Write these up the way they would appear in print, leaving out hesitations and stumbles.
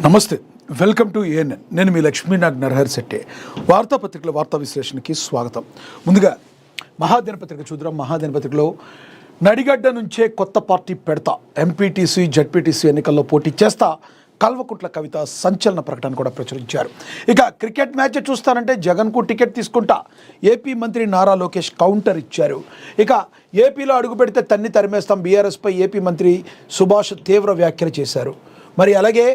నమస్తే, welcome to ANN. నేను మీ లక్ష్మీనాగ్ నరహరి శెట్టి. వార్తాపత్రికల వార్తా విశ్లేషణకి స్వాగతం. ముందుగా మహాదినపత్రిక చూద్దాం. మహాదినపత్రికలో నడిగడ్డ నుంచే కొత్త పార్టీ పెడతా, ఎంపీటీసీ జడ్పీటీసీ ఎన్నికల్లో పోటీ చేస్తా, కల్వకుంట్ల కవిత సంచలన ప్రకటన కూడా ప్రచురించారు. ఇక క్రికెట్ మ్యాచ్ చూస్తానంటే జగన్కు టికెట్ తీసుకుంటా, ఏపీ మంత్రి నారా లోకేష్ కౌంటర్ ఇచ్చారు. ఇక ఏపీలో అడుగు పెడితే తరిమేస్తాం, బీఆర్ఎస్పై ఏపీ మంత్రి సుభాష్ తీవ్ర వ్యాఖ్యలు చేశారు. మరి అలాగే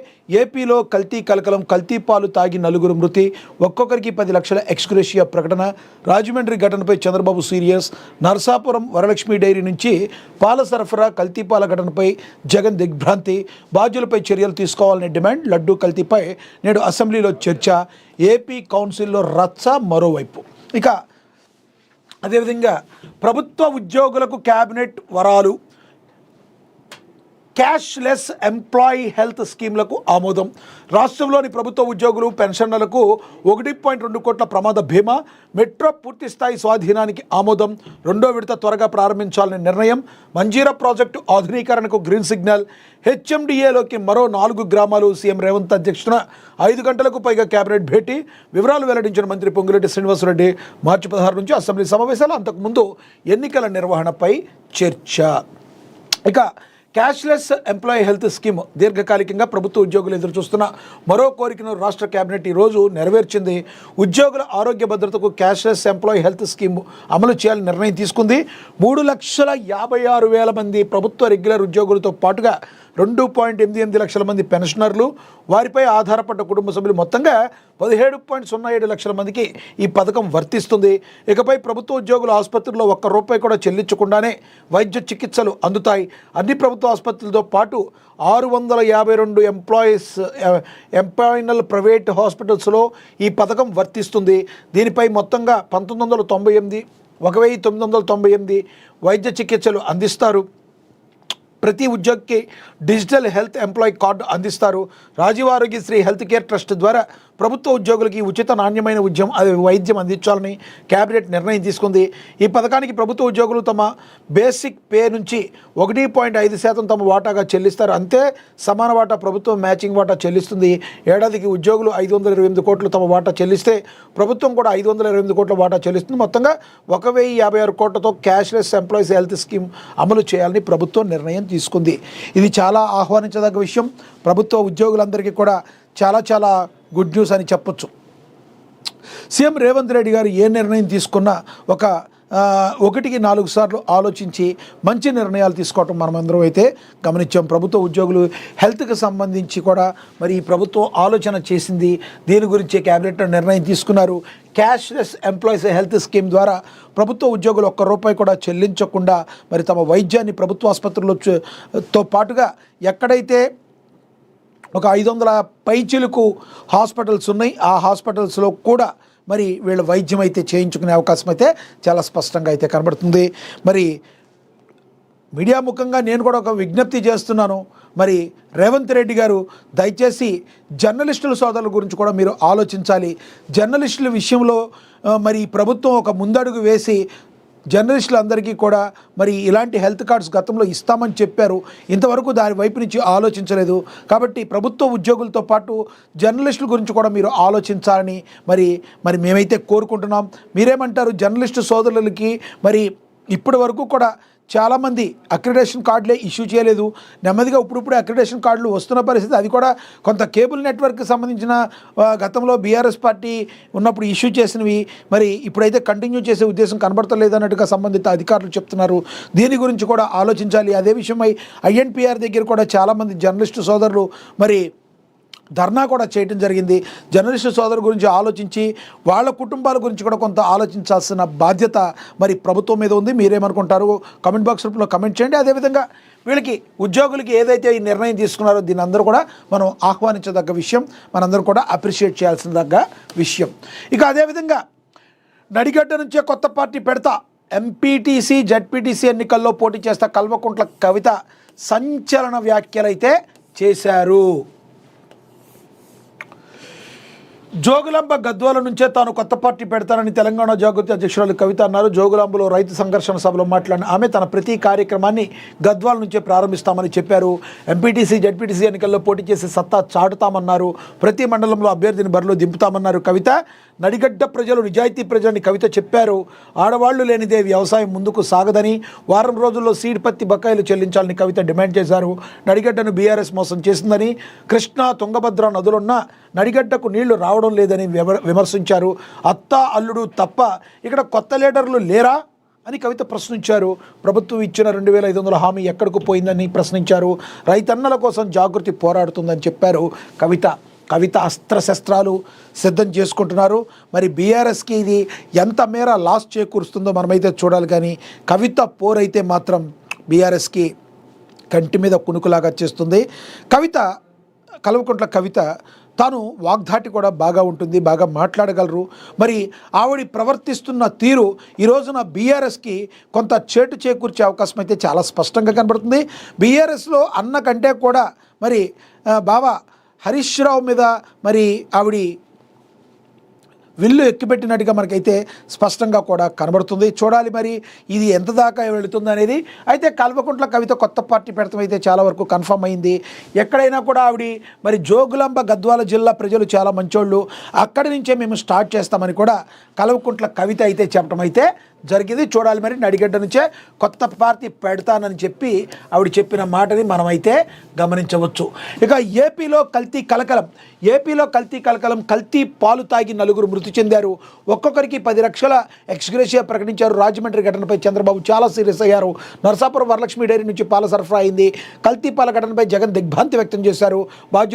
ఏపీలో కల్తీ కలకలం, కల్తీ పాలు తాగి నలుగురు మృతి, ఒక్కొక్కరికి 10 లక్షల ఎక్స్గ్రేషియా ప్రకటన, రాజమండ్రి ఘటనపై చంద్రబాబు సీరియస్, నరసాపురం వరలక్ష్మి డైరీ నుంచి పాల సరఫరా కల్తీ పాల ఘటనపై జగన్ దిగ్భ్రాంతి, బాధ్యులపై చర్యలు తీసుకోవాలనే డిమాండ్, లడ్డూ కల్తీపై నేడు అసెంబ్లీలో చర్చ, ఏపీ కౌన్సిల్లో రచ్చ మరోవైపు. ఇక అదేవిధంగా ప్రభుత్వ ఉద్యోగులకు క్యాబినెట్ వరాలు, క్యాష్లెస్ ఎంప్లాయీ హెల్త్ స్కీమ్లకు ఆమోదం, రాష్ట్రంలోని ప్రభుత్వ ఉద్యోగులు పెన్షన్లకు 1.2 కోట్ల ప్రమాద బీమా, మెట్రో పూర్తిస్థాయి స్వాధీనానికి ఆమోదం, 2వ విడత త్వరగా ప్రారంభించాలని నిర్ణయం, మంజీరా ప్రాజెక్టు ఆధునీకరణకు గ్రీన్ సిగ్నల్, హెచ్ఎండిఏలోకి మరో 4 గ్రామాలు, సీఎం రేవంత్ అధ్యక్షతన 5 గంటలకు పైగా కేబినెట్ భేటీ, వివరాలు వెల్లడించిన మంత్రి పొంగులేటి శ్రీనివాసరెడ్డి. మార్చి 16 నుంచి అసెంబ్లీ సమావేశాలు, అంతకుముందు ఎన్నికల నిర్వహణపై చర్చ. ఇక క్యాష్లెస్ ఎంప్లాయీ హెల్త్ స్కీమ్ దీర్ఘకాలికంగా ప్రభుత్వ ఉద్యోగులు ఎదురుచూస్తున్న మరో కోరికను రాష్ట్ర కేబినెట్ ఈరోజు నెరవేర్చింది. ఉద్యోగుల ఆరోగ్య భద్రతకు క్యాష్లెస్ ఎంప్లాయీ హెల్త్ స్కీమ్ అమలు చేయాలని నిర్ణయం తీసుకుంది. 3,56,000 మంది ప్రభుత్వ రెగ్యులర్ ఉద్యోగులతో పాటుగా 2.88 లక్షల మంది పెన్షనర్లు, వారిపై ఆధారపడ్డ కుటుంబ సభ్యులు మొత్తంగా 17.07 లక్షల మందికి ఈ పథకం వర్తిస్తుంది. ఇకపై ప్రభుత్వ ఉద్యోగుల ఆసుపత్రుల్లో ₹1 కూడా చెల్లించకుండానే వైద్య చికిత్సలు అందుతాయి. అన్ని ప్రభుత్వ ఆసుపత్రులతో పాటు 652 ఎంప్లాయినల్ ప్రైవేట్ హాస్పిటల్స్లో ఈ పథకం వర్తిస్తుంది. దీనిపై మొత్తంగా 1998 వైద్య చికిత్సలు అందిస్తారు. ప్రతి ఉద్యోగికి డిజిటల్ హెల్త్ ఎంప్లాయీ కార్డు అందిస్తారు. Rajiv Aarogyasri health care trust ద్వారా ప్రభుత్వ ఉద్యోగులకి ఉచిత నాణ్యమైన వైద్యం అందించాలని కేబినెట్ నిర్ణయం తీసుకుంది. ఈ పథకానికి ప్రభుత్వ ఉద్యోగులు తమ బేసిక్ పే నుంచి 1.5% తమ వాటాగా చెల్లిస్తారు. అంతే సమాన వాటా ప్రభుత్వం మ్యాచింగ్ వాటా చెల్లిస్తుంది. ఏడాదికి ఉద్యోగులు 528 కోట్లు తమ వాటా చెల్లిస్తే ప్రభుత్వం కూడా 528 కోట్ల వాటా చెల్లిస్తుంది. మొత్తంగా 1,056 కోట్లతో క్యాష్లెస్ ఎంప్లాయీస్ హెల్త్ స్కీమ్ అమలు చేయాలని ప్రభుత్వం నిర్ణయం తీసుకుంది. ఇది చాలా ఆహ్వానించదగ్గ విషయం. ప్రభుత్వ ఉద్యోగులందరికీ కూడా చాలా గుడ్ న్యూస్ అని చెప్పొచ్చు. సీఎం రేవంత్ రెడ్డి గారు ఏ నిర్ణయం తీసుకున్నా 1కి 4 సార్లు ఆలోచించి మంచి నిర్ణయాలు తీసుకోవటం మనమందరం అయితే గమనించాం. ప్రభుత్వ ఉద్యోగులు హెల్త్కి సంబంధించి కూడా మరి ఈ ప్రభుత్వం ఆలోచన చేసింది. దీని గురించి కేబినెట్లో నిర్ణయం తీసుకున్నారు. క్యాష్లెస్ ఎంప్లాయీస్ హెల్త్ స్కీమ్ ద్వారా ప్రభుత్వ ఉద్యోగులు ₹1 కూడా చెల్లించకుండా మరి తమ వైద్యాన్ని ప్రభుత్వ ఆసుపత్రులతో పాటుగా ఎక్కడైతే ఒక 500 పైచిలకు హాస్పిటల్స్ ఉన్నాయి, ఆ హాస్పిటల్స్లో కూడా మరి వీళ్ళ వైద్యం అయితే చేయించుకునే అవకాశం అయితే చాలా స్పష్టంగా అయితే కనబడుతుంది. మరి మీడియా ముఖంగా నేను కూడా ఒక విజ్ఞప్తి చేస్తున్నాను. మరి రేవంత్ రెడ్డి గారు దయచేసి జర్నలిస్టుల సోదరుల గురించి కూడా మీరు ఆలోచించాలి. జర్నలిస్టుల విషయంలో మరి ప్రభుత్వం ఒక ముందడుగు వేసి జర్నలిస్టులందరికీ కూడా మరి ఇలాంటి హెల్త్ కార్డ్స్ గతంలో ఇస్తామని చెప్పారు. ఇంతవరకు దాని వైపు నుంచి ఆలోచించలేదు. కాబట్టి ప్రభుత్వ ఉద్యోగులతో పాటు జర్నలిస్టుల గురించి కూడా మీరు ఆలోచించాలని మరి మేమైతే కోరుకుంటున్నాం. మీరేమంటారు? జర్నలిస్టు సోదరులకి మరి ఇప్పటి వరకు కూడా చాలామంది అక్రిడేషన్ కార్డులే ఇష్యూ చేయలేదు. నెమ్మదిగా ఇప్పుడిప్పుడే అక్రిడేషన్ కార్డులు వస్తున్న పరిస్థితి. అది కూడా కొంత కేబుల్ నెట్వర్క్కి సంబంధించిన గతంలో బీఆర్ఎస్ పార్టీ ఉన్నప్పుడు ఇష్యూ చేసినవి మరి ఇప్పుడైతే కంటిన్యూ చేసే ఉద్దేశం కనబడతలేదు అన్నట్టుగా సంబంధిత అధికారులు చెప్తున్నారు. దీని గురించి కూడా ఆలోచించాలి. అదే విషయమై INPR దగ్గర కూడా చాలామంది జర్నలిస్టు సోదరులు మరి ధర్నా కూడా చేయడం జరిగింది. జర్నలిస్టు సోదరు గురించి ఆలోచించి వాళ్ళ కుటుంబాల గురించి కూడా కొంత ఆలోచించాల్సిన బాధ్యత మరి ప్రభుత్వం మీద ఉంది. మీరేమనుకుంటారు? కామెంట్ బాక్స్ రూపంలో కమెంట్ చేయండి. అదేవిధంగా వీళ్ళకి ఉద్యోగులకి ఏదైతే ఈ నిర్ణయం తీసుకున్నారో దీని అందరూ కూడా మనం ఆహ్వానించదగ్గ విషయం, మనందరూ కూడా అప్రిషియేట్ చేయాల్సిన దగ్గ విషయం. ఇక అదేవిధంగా నడిగడ్డ నుంచే కొత్త పార్టీ పెడతా, ఎంపీటీసీ జడ్పీటీసీ ఎన్నికల్లో పోటీ చేస్తా, కల్వకుంట్ల కవిత సంచలన వ్యాఖ్యలైతే చేశారు. జోగులాంబ గద్వాల నుంచే తాను కొత్త పార్టీ పెడతానని తెలంగాణ జాగృతి అధ్యక్షురాలు కవిత అన్నారు. జోగులాంబలో రైతు సంఘర్షణ సభలో మాట్లాడిన ఆమె తన ప్రతి కార్యక్రమాన్ని గద్వాల నుంచే ప్రారంభిస్తామని చెప్పారు. ఎంపీటీసీ జడ్పీటీసీ ఎన్నికల్లో పోటీ చేసి సత్తా చాటుతామన్నారు. ప్రతి మండలంలో అభ్యర్థిని బరిలో దింపుతామన్నారు కవిత. నడిగడ్డ ప్రజలు నిజాయితీ ప్రజలని కవిత చెప్పారు. ఆడవాళ్లు లేనిదే వ్యవసాయం ముందుకు సాగదని, వారం రోజుల్లో సీడ్ పత్తి బకాయిలు చెల్లించాలని కవిత డిమాండ్ చేశారు. నడిగడ్డను బీఆర్ఎస్ మోసం చేసిందని, కృష్ణా తుంగభద్ర నదులున్న నడిగడ్డకు నీళ్లు రావడం లేదని విమర్శించారు. అత్త అల్లుడు తప్ప ఇక్కడ కొత్త లీడర్లు లేరా అని కవిత ప్రశ్నించారు. ప్రభుత్వం ఇచ్చిన 2500 హామీ ఎక్కడికి పోయిందని ప్రశ్నించారు. రైతన్నల కోసం జాగృతి పోరాడుతుందని చెప్పారు కవిత అస్త్రశస్త్రాలు సిద్ధం చేసుకుంటున్నారు. మరి బీఆర్ఎస్కి ఇది ఎంత మేర లాస్ చేకూరుస్తుందో మనమైతే చూడాలి. కానీ కవిత పోరైతే మాత్రం బీఆర్ఎస్కి కంటి మీద కునుకులాగా చేస్తుంది. కల్వకుంట్ల కవిత తాను వాగ్దాటి కూడా బాగా ఉంటుంది, బాగా మాట్లాడగలరు. మరి ఆవిడ ప్రవర్తిస్తున్న తీరు ఈ రోజున బీఆర్ఎస్కి కొంత చేటు చేకూర్చే అవకాశం అయితే చాలా స్పష్టంగా కనబడుతుంది. బీఆర్ఎస్లో అన్న కంటే కూడా మరి బావ హరీష్ రావు మీద మరి ఆవిడ విల్లు ఎక్కిపెట్టినట్టుగా మనకైతే స్పష్టంగా కూడా కనబడుతుంది. చూడాలి మరి ఇది ఎంత దాకా వెళుతుంది అనేది. అయితే కల్వకుంట్ల కవిత కొత్త పార్టీ పెడతాం అయితే చాలా వరకు కన్ఫర్మ్ అయింది. ఎక్కడైనా కూడా ఆవిడ మరి జోగులాంబ గద్వాల జిల్లా ప్రజలు చాలా మంచోళ్ళు, అక్కడి నుంచే మేము స్టార్ట్ చేస్తామని కూడా కల్వకుంట్ల కవిత అయితే చెప్పడం అయితే జరిగింది. చూడాలి మరి నడిగడ్డ నుంచే కొత్త పార్టీ పెడతానని చెప్పి ఆవిడ చెప్పిన మాటని మనమైతే గమనించవచ్చు. ఇక ఏపీలో కల్తీ కలకలం. కల్తీ పాలు తాగి 9 మృతి చెందారు. ఒక్కొక్కరికి 10 లక్షల ఎక్స్గ్రేషియా ప్రకటించారు. రాజమండ్రి ఘటనపై చంద్రబాబు చాలా సీరియస్ అయ్యారు. నరసాపురం వరలక్ష్మి డైరీ నుంచి పాల సరఫరా అయింది. కల్తీ పాల ఘటనపై జగన్ దిగ్భ్రాంతి వ్యక్తం చేశారు. బాధ్యులు